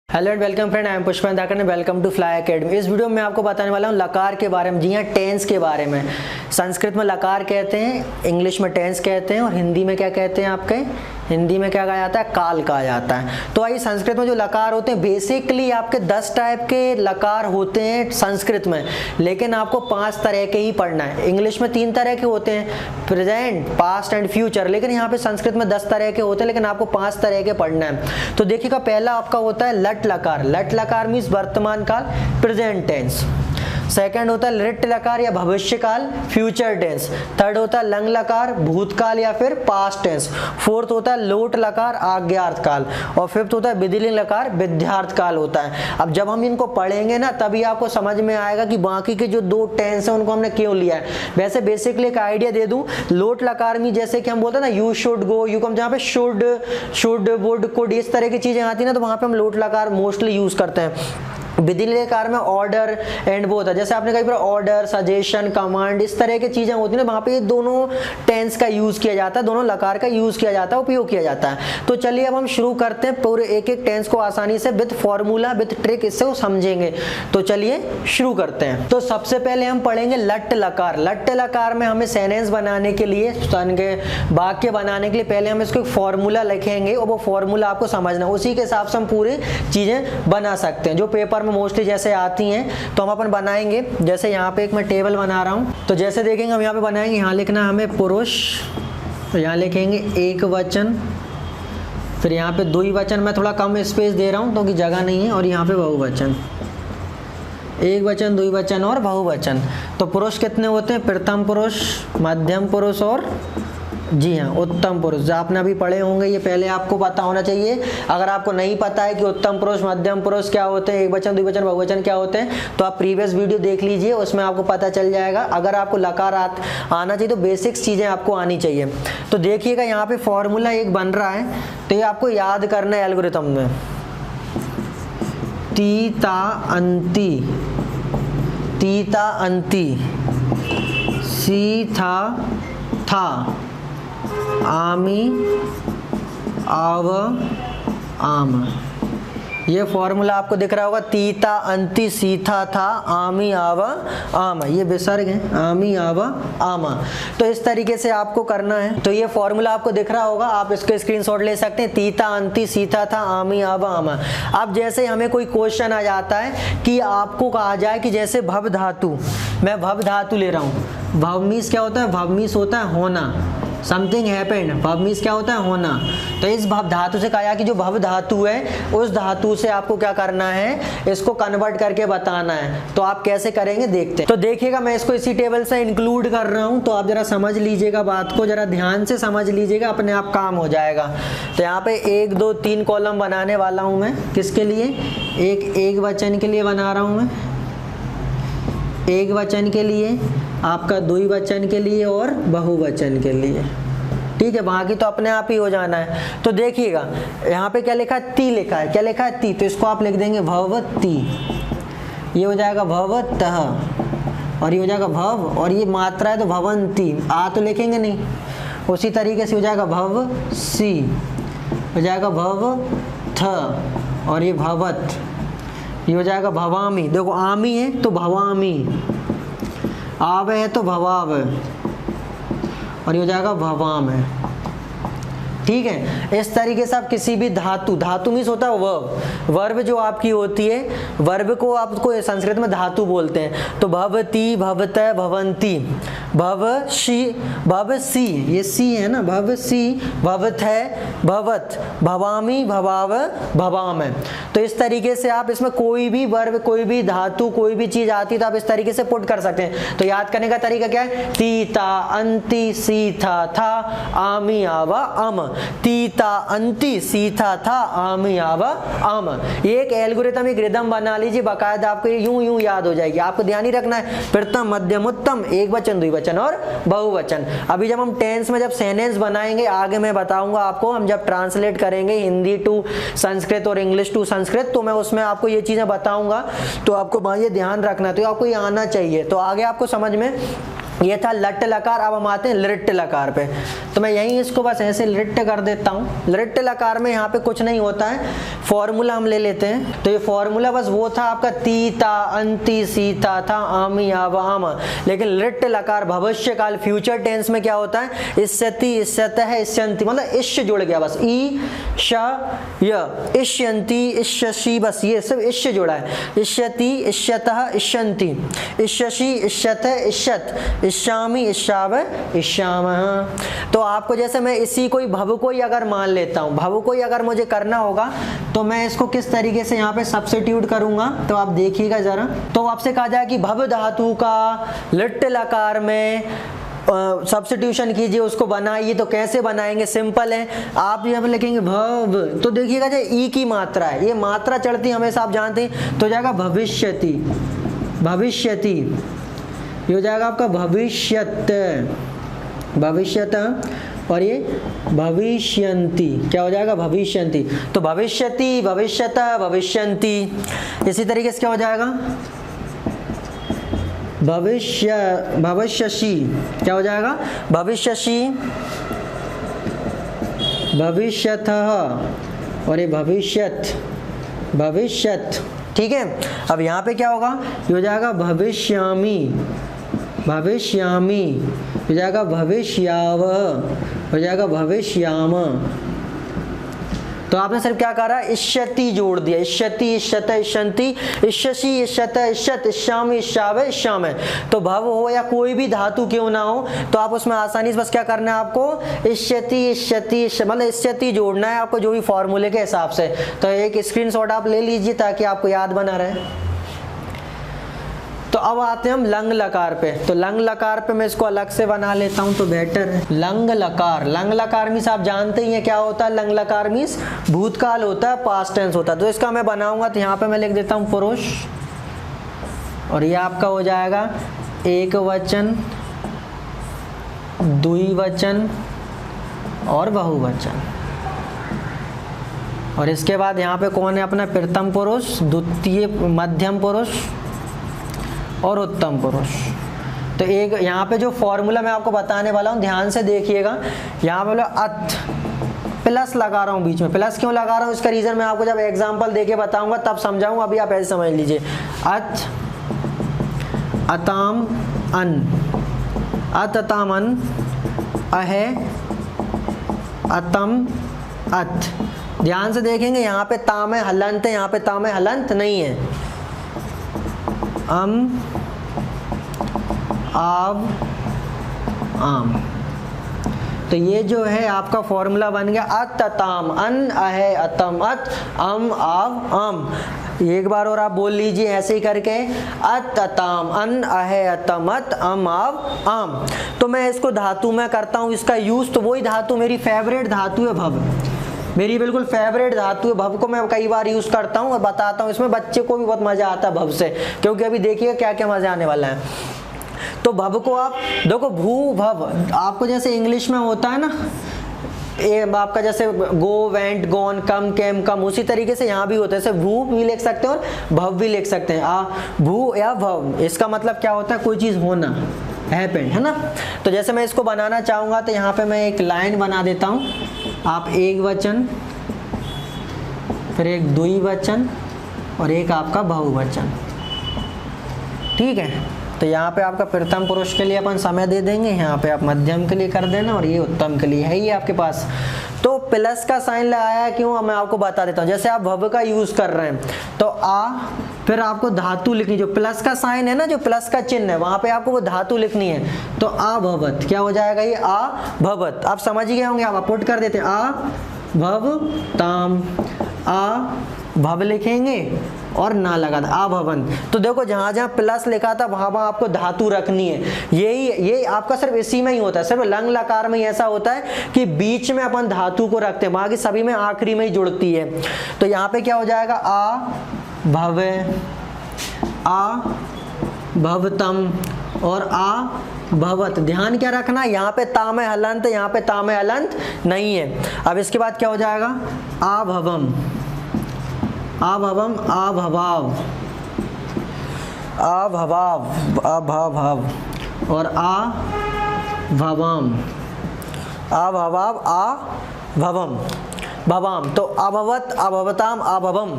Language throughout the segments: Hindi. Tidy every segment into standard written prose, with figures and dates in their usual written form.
Hello and welcome friend, I am Pushpendra Dhakad and welcome to Fly Academy. इस वीडियो में आपको बताने वाला हूँ लकार के बारे में। जी हाँ, टेंस के बारे में। संस्कृत में लकार कहते हैं, इंग्लिश में टेंस कहते हैं और हिंदी में क्या कहते हैं आपके? हिंदी में क्या कहा जाता है? काल कहा जाता है। तो आइए, संस्कृत में जो लकार होते हैं बेसिकली आपके 10 टाइप के लकार होते हैं संस्कृत में, लेकिन आपको 5 तरह के ही पढ़ना है। इंग्लिश में 3 तरह के होते हैं, प्रेजेंट, पास्ट एंड फ्यूचर, लेकिन यहाँ पे संस्कृत में 10 तरह के होते हैं, लेकिन आपको 5 तरह के पढ़ना है। तो देखिएगा, पहला आपका होता है लट लकार। लट लकार मीन्स वर्तमान काल, प्रेजेंट टेंस। सेकंड होता है लिट लकार या भविष्य काल, फ्यूचर टेंस। थर्ड होता है लंग लकार, भूतकाल या फिर पास्ट टेंस। फोर्थ होता है लोट लकार, आज्ञार्थ काल। और फिफ्थ होता है विधिलिंग लकार, विद्यार्थ काल होता है। अब जब हम इनको पढ़ेंगे ना, तभी आपको समझ में आएगा कि बाकी के जो 2 टेंस है उनको हमने क्यों लिया है। वैसे बेसिकली एक आइडिया दे दूं, लोट लकार में जैसे कि हम बोलते हैं ना, you should go, you come, जहाँ पे शुड वुड कुड इस तरह की चीजें आती है ना, तो वहां पे हम लोट लकार मोस्टली यूज करते हैं। विधिलिंग लकार में ऑर्डर एंड वो होता है, जैसे आपने कहीं पर ऑर्डर, सजेशन, कमांड, इस तरह की चीजें होती है ना, वहां पे ये दोनों टेंस का यूज किया जाता है, दोनों लकार का यूज किया जाता है, उपयोग किया जाता है। तो चलिए अब हम शुरू करते हैं, पूरे एक एक टेंस को आसानी से विद फॉर्मूला विद ट्रिक इससे समझेंगे। तो चलिए शुरू करते हैं। तो सबसे पहले हम पढ़ेंगे लट लकार। लट लकार में हमें सेंटेंस बनाने के लिए, वाक्य बनाने के लिए पहले हम इसको एक फॉर्मूला लिखेंगे और वो फॉर्मूला आपको समझना, उसी के हिसाब से हम पूरी चीजें बना सकते हैं जो पेपर मोस्टली जैसे आती हैं। तो हम अपन बनाएंगे, जैसे यहाँ पे एक मैं टेबल बना रहा हूँ, तो जैसे देखेंगे हम यहाँ पे बनाएंगे, यहाँ लिखना हमें पुरुष, तो यहाँ लिखेंगे एक वचन, फिर यहाँ पे द्विवचन, मैं थोड़ा कम स्पेस दे रहा हूँ क्योंकि जगह नहीं है, और यहाँ पे बहुवचन, एक वचन, द्विवचन और बहुवचन। तो पुरुष कितने होते हैं? प्रथम पुरुष, मध्यम पुरुष और जी हाँ उत्तम पुरुष। जो आपने अभी पढ़े होंगे, ये पहले आपको पता होना चाहिए। अगर आपको नहीं पता है कि उत्तम पुरुष, मध्यम पुरुष क्या होते हैं, एक वचन, द्विवचन, बहुवचन क्या होते हैं, तो आप प्रीवियस वीडियो देख लीजिए, उसमें आपको पता चल जाएगा। अगर आपको लकार आना चाहिए तो बेसिक्स चीजें आपको आनी चाहिए। तो देखिएगा, यहाँ पे फॉर्मूला एक बन रहा है, तो ये आपको याद करना है एल्गोरिथम में। तीता अंति, तीता अंति, सी था, आमी आव आम। ये फॉर्मूला आपको दिख रहा होगा, तीता अंति, सीथा था, आमी आव आम, ये विसर्ग है, आमी आव आम। तो इस तरीके से आपको करना है। तो ये फॉर्मूला आपको दिख रहा होगा, आप इसके स्क्रीनशॉट ले सकते हैं। तीता अंति, सीथा था, आमी आव आम। अब जैसे हमें कोई क्वेश्चन आ जाता है कि आपको कहा जाए कि जैसे भव धातु, मैं भव धातु ले रहा हूँ। भव मीन्स क्या होता है? भव मीन्स होता है होना, समथिंग हैपेंड। भव मीन्स क्या होता है? होना। तो इस भव धातु से कहा कि जो भव धातु है, उस धातु से आपको क्या करना है? इसको कन्वर्ट करके बताना है। तो आप कैसे करेंगे देखते हैं। तो देखिएगा, मैं इसको इसी टेबल से इंक्लूड कर रहा हूं, तो आप जरा समझ लीजिएगा, बात को जरा ध्यान से समझ लीजिएगा, अपने आप काम हो जाएगा। तो यहाँ पे 1 2 3 कॉलम बनाने वाला हूं मैं। किसके लिए? एक वचन के लिए बना रहा हूं मैं, एक वचन के लिए, आपका द्विवचन के लिए और बहुवचन के लिए। ठीक है, बाकी तो अपने आप ही हो जाना है। तो देखिएगा, यहाँ पे क्या लिखा है? ती लिखा है। क्या लिखा है? ती। तो इसको आप लिख देंगे भवती, ये हो जाएगा भवतः, और ये हो जाएगा भव, और ये मात्रा है तो भवंती, आ तो लिखेंगे नहीं। उसी तरीके से हो जाएगा भवसी, हो जाएगा भवथ, और ये भवत, ये हो जाएगा भवामी। देखो, आमी है तो भवामी, आव है तो भवाव, और ये हो जाएगा भवाम है। ठीक है, इस तरीके से आप किसी भी धातु, धातु मीन्स होता है वर्ब, वर्ब जो आपकी होती है, वर्ब को आपको संस्कृत में धातु बोलते हैं। तो भवती, भवतः, भवंती, भवशी, भवसी, ये सी है ना, भवसी, भवतः, भवत, भवामी, भवाव, भवाम। तो इस तरीके से आप इसमें कोई भी वर्ब, कोई भी धातु, कोई भी चीज आती है तो आप इस तरीके से पुट कर सकते हैं। तो याद करने का तरीका क्या है? तीता अंति, सीथा था, आमी आवा अम। तीता अंति, सीथा था, आमी आवा अम। ये एक एल्गोरिथम, एक रिदम बना लीजिए, बाकायदा आपको यूं याद हो जाएगी। आपको ध्यान ही रखना है, प्रथम, मध्यम, उत्तम, एक वचन, द्विवचन और बहुवचन। अभी जब हम टेंस में जब सेंटेंस बनाएंगे, आगे मैं बताऊंगा आपको, हम जब ट्रांसलेट करेंगे हिंदी टू संस्कृत और इंग्लिश टू संस्कृत, तो मैं उसमें आपको ये चीजें बताऊंगा। तो आपको ये ध्यान रखना है, तो आपको ये आना चाहिए। तो आगे आपको समझ में ये था लट लकार। अब हम आते हैं लिट लकार पे। तो तो मैं यहीं इसको बस ऐसे लिट्ट कर देता हूँ। लिट्ट लकार में यहाँ पे कुछ नहीं होता है, फॉर्मूला हम ले लेते हैं। तो ये फॉर्मूला बस वो था आपका तीता अंति सीता था आमी आव आम। लेकिन लिट्ट लकार भविष्य काल फ्यूचर टेंस में क्या होता है, इष्यति इष्यतः इष्यन्ति, मतलब इष्य जुड़ गया बस, ई श य, इष्यन्ति इष्यसि, बस ये सब इष्य जुड़ा है। इष्यति इष्यतः इष्यन्ति, इष्यसि इष्यतः इष्यत, इष्यामि इष्याव इष्यामः। तो आपको जैसे मैं इसी कोई भव को ही अगर मान लेता हूँ, भव को ही अगर मुझे करना होगा तो मैं इसको किस तरीके से यहाँ पे सब्स्टिट्यूट करूंगा, तो आप देखिएगा जरा। तो आपसे कहा जाए कि भव धातु का लिट्ट लकार में सब्स्टिट्यूशन कीजिए, उसको बनाइए। तो कैसे बनाएंगे, सिंपल है। आप यहाँ पे लिखेंगे भव, तो देखिएगा जो ई की मात्रा है, ये मात्रा चढ़ती हमेशा आप जानते हैं, तो जाएगा भविष्यति, भविष्यति, ये हो जाएगा आपका भविष्यत, भविष्यत, और ये भविष्यन्ति, क्या हो जाएगा, भविष्यन्ति। तो भविष्यति, भविष्यत, भविष्यन्ति। इसी तरीके से क्या हो जाएगा, भविष्य, भविष्यसि, क्या हो जाएगा, भविष्यसि, भविष्यतः, और ये भविष्यत, भविष्यत। ठीक है। अब यहाँ पे क्या होगा, ये हो जाएगा भविष्यामि, भविष्यामि, हो जाएगा भविष्याव, हो जाएगा भविष्याम। तो आपने सिर्फ क्या करा, इष्यति जोड़ दिया, इष्यति इष्यत इष्यन्ति, इष्यसि इष्यत इष्यत, इष्यामि इष्याव इष्याम। तो भव हो या कोई भी धातु क्यों ना हो, तो आप उसमें आसानी से बस क्या करना है आपको, इष्यति इष्यति, मतलब इष्यति जोड़ना है आपको, जो भी फॉर्मूले के हिसाब से। तो एक स्क्रीनशॉट आप ले लीजिए ताकि आपको याद बना रहे। तो अब आते हैं हम लंग लकार पे। तो लंग लकार पे मैं इसको अलग से बना लेता हूं तो बेटर है। लंग लकार, लंग लकार मीन्स आप जानते ही हैं क्या होता है, लंग लकार मीन्स भूतकाल होता है, पास्ट टेंस होता है। तो इसका मैं बनाऊंगा तो यहाँ पे मैं लिख देता हूँ पुरुष, और ये आपका हो जाएगा एक वचन, द्विवचन और बहुवचन। और इसके बाद यहाँ पे कौन है अपना, प्रथम पुरुष, द्वितीय, मध्यम पुरुष और उत्तम पुरुष। तो एक यहाँ पे जो फॉर्मूला मैं आपको बताने वाला हूँ, ध्यान से देखिएगा। यहाँ पे बोला अथ, प्लस लगा रहा हूँ बीच में। प्लस क्यों लगा रहा हूँ, इसका रीजन मैं आपको जब एग्जांपल देके बताऊंगा तब समझाऊंगा, अभी आप ऐसे समझ लीजिए। अथ, अताम अन, अत अताम अन, अहे अतम अथ। ध्यान से देखेंगे यहाँ पे ताम है हलंत है, यहाँ पे ताम है हलंत नहीं है। आव आम। तो ये जो है आपका फॉर्मूला बन गया, अत अताम अन, अहे अतम अत, अम आव आम। एक बार और आप बोल लीजिए ऐसे ही करके, अत अताम अन, अहे अतम अत, अम आव आम। तो मैं इसको धातु में करता हूँ इसका यूज, तो वही धातु मेरी फेवरेट धातु है भव, मेरी बिल्कुल फेवरेट धातु है। भव को मैं कई बार यूज करता हूँ और बताता हूँ, इसमें बच्चे को भी बहुत मजा आता है भव से, क्योंकि अभी देखिए क्या क्या मजा आने वाला है। तो भव को आप देखो, भू भव, आपको जैसे इंग्लिश में होता है ना, ये आपका जैसे गो, वेंट, गॉन, कम, केम, कम, उसी तरीके से यहाँ भी होता है। जैसे भू भी लिख सकते हैं और भव भी लिख सकते हैं। भू या भव, इसका मतलब क्या होता है, कोई चीज होना, हैपेंड, है ना। तो जैसे मैं इसको बनाना चाहूंगा तो यहाँ पे मैं एक लाइन बना देता हूँ। आप एक वचन, फिर एक द्विवचन और एक आपका बहुवचन, ठीक है। तो यहाँ पे आपका प्रथम पुरुष के लिए अपन समय दे देंगे, यहाँ पे आप मध्यम के लिए कर देना, और ये उत्तम के लिए है ही आपके पास। तो प्लस का साइन लगाया क्यों, मैं आपको बता देता हूँ। जैसे आप भव का यूज कर रहे हैं तो आ, फिर आपको धातु लिखनी, जो प्लस का साइन है ना, जो प्लस का चिन्ह है, वहां पे आपको वो धातु लिखनी है। तो आ भवत, क्या हो जाएगा ये, आ भवत। आप समझ ही गए होंगे, आप पुट कर देते हैं, आ भव ताम, आ भव लिखेंगे और ना लगा आ भवन। तो देखो जहां जहां प्लस लिखा था वहां वहां आपको धातु रखनी है। यही आपका सिर्फ इसी में ही होता है, सिर्फ लंग लकार में ही ऐसा होता है कि बीच में अपन धातु को रखते हैं, बाकी सभी में आखिरी में ही जुड़ती है। तो यहाँ पे क्या हो जाएगा, आ भवे, आ भवतम और आ भवत। ध्यान क्या रखना, यहाँ पे ताम हलंत, यहाँ पे ताम हलंत नहीं है। अब इसके बाद क्या हो जाएगा, आ भवम, आ भवम, आ भवाव, आ भवाव, अभव और आ भवम। अभवाव आ भवम भवाम। तो अभवत अभवताम अभवम,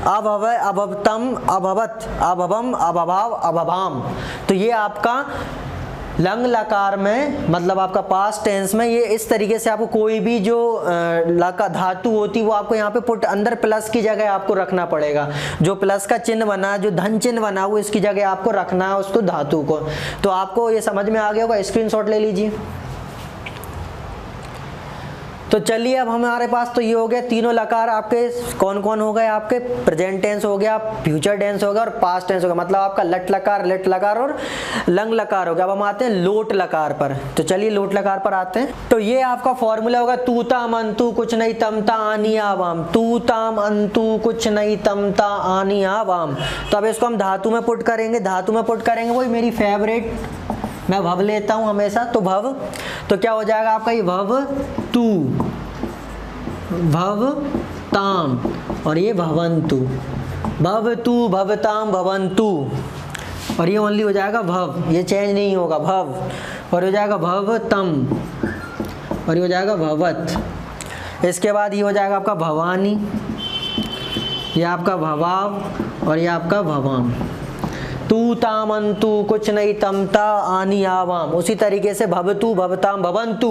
अभवय अभवतम अभवत अभवम अभवाव अभवाम। तो ये आपका लंग लकार में मतलब आपका पास्ट टेंस में ये इस तरीके से आपको कोई भी जो लका धातु होती वो आपको यहाँ पे पुट अंदर प्लस की जगह आपको रखना पड़ेगा। जो प्लस का चिन्ह बना, जो धन चिन्ह बना, वो इसकी जगह आपको रखना है उसको धातु को। तो आपको ये समझ में आ गया होगा, स्क्रीनशॉट ले लीजिए। तो चलिए अब हमारे पास तो ये हो गया तीनों लकार आपके कौन कौन हो गए, आपके प्रेजेंट टेंस हो गया, फ्यूचर टेंस हो गया और पास्ट टेंस हो गया, मतलब आपका लट लकार और लंग लकार हो गया। अब हम आते हैं लोट लकार पर। तो चलिए लोट लकार पर आते हैं। तो ये आपका फॉर्मूला होगा तू ताम अंतु कुछ नहीं तमता आनी आवाम, तू ताम अंतु कुछ नहीं तमता आनी आवाम। तो अब इसको हम धातु में पुट करेंगे, धातु में पुट करेंगे, वही मेरी फेवरेट, मैं भव लेता हूं हमेशा। तो भव, तो क्या हो जाएगा आपका ये भव तू, भव ताम और ये भवंतु, भव तू भवताम भवंतु। और ये ओनली हो जाएगा भव, ये चेंज नहीं होगा, भव। और हो जाएगा भव तम और ये हो जाएगा भवत। इसके बाद ये हो जाएगा आपका भवानी, ये आपका भवाव और ये आपका भवाम। तू तामंतु कुछ नहीं तमता आनी आवाम। उसी तरीके से भवतु भवताम भवंतु,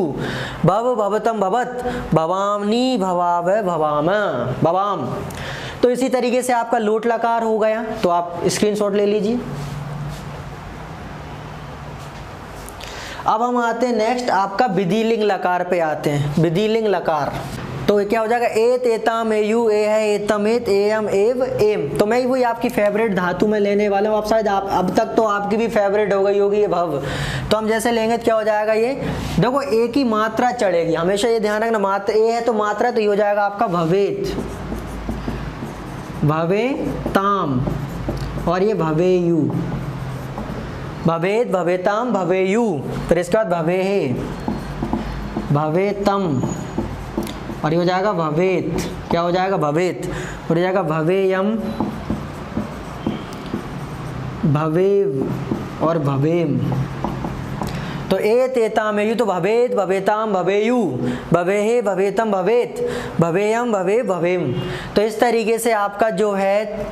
भव भवतम भवत, भवामनी भवाव भवाम भवाम। तो इसी तरीके से आपका लोट लकार हो गया। तो आप स्क्रीनशॉट ले लीजिए। अब हम आते हैं नेक्स्ट आपका विधिलिंग लकार पे आते हैं। विधिलिंग लकार तो क्या हो जाएगा, एत एताम एयु ए है एतम एत एयम एव एम। तो मैं वही आपकी फेवरेट धातु में लेने वाला हूँ। आप शायद आप अब तक तो आपकी भी फेवरेट हो गई होगी ये भव। तो हम जैसे लेंगे तो क्या हो जाएगा, ये देखो ए की मात्रा चढ़ेगी, हमेशा ये ध्यान रखना, मात्रा ए है तो मात्रा, तो ये हो जाएगा आपका भवेत, भवे ताम और ये भवेयु, भवेत भवेताम भवेयु। फिर इसके बाद भवे है, भवेतम और ये हो जाएगा भवेत। क्या हो जाएगा, भवेत। और हो जाएगा भवेयम, भवेव और भवेम। तो एत एताम एयु तो भवेत भवेताम भवेयु, भवेहे भवेतम भवेत, भवेयम भवे भवेम। तो इस तरीके से आपका जो है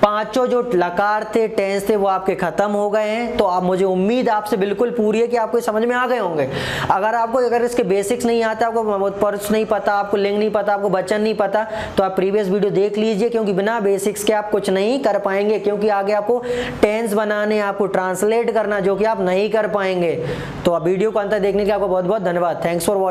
पांचों जो लकार थे टेंस थे वो आपके खत्म हो गए हैं। तो आप, मुझे उम्मीद आपसे बिल्कुल पूरी है कि आपको समझ में आ गए होंगे। अगर इसके बेसिक्स नहीं आता, आपको पर्स नहीं पता, आपको लिंग नहीं पता, आपको वचन नहीं पता, तो आप प्रीवियस वीडियो देख लीजिए, क्योंकि बिना बेसिक्स के आप कुछ नहीं कर पाएंगे। क्योंकि आगे आपको टेंस बनाने, आपको ट्रांसलेट करना, जो कि आप नहीं कर पाएंगे। तो आप वीडियो को अंत तक देखने के लिए आपको बहुत बहुत धन्यवाद। Thanks for watching.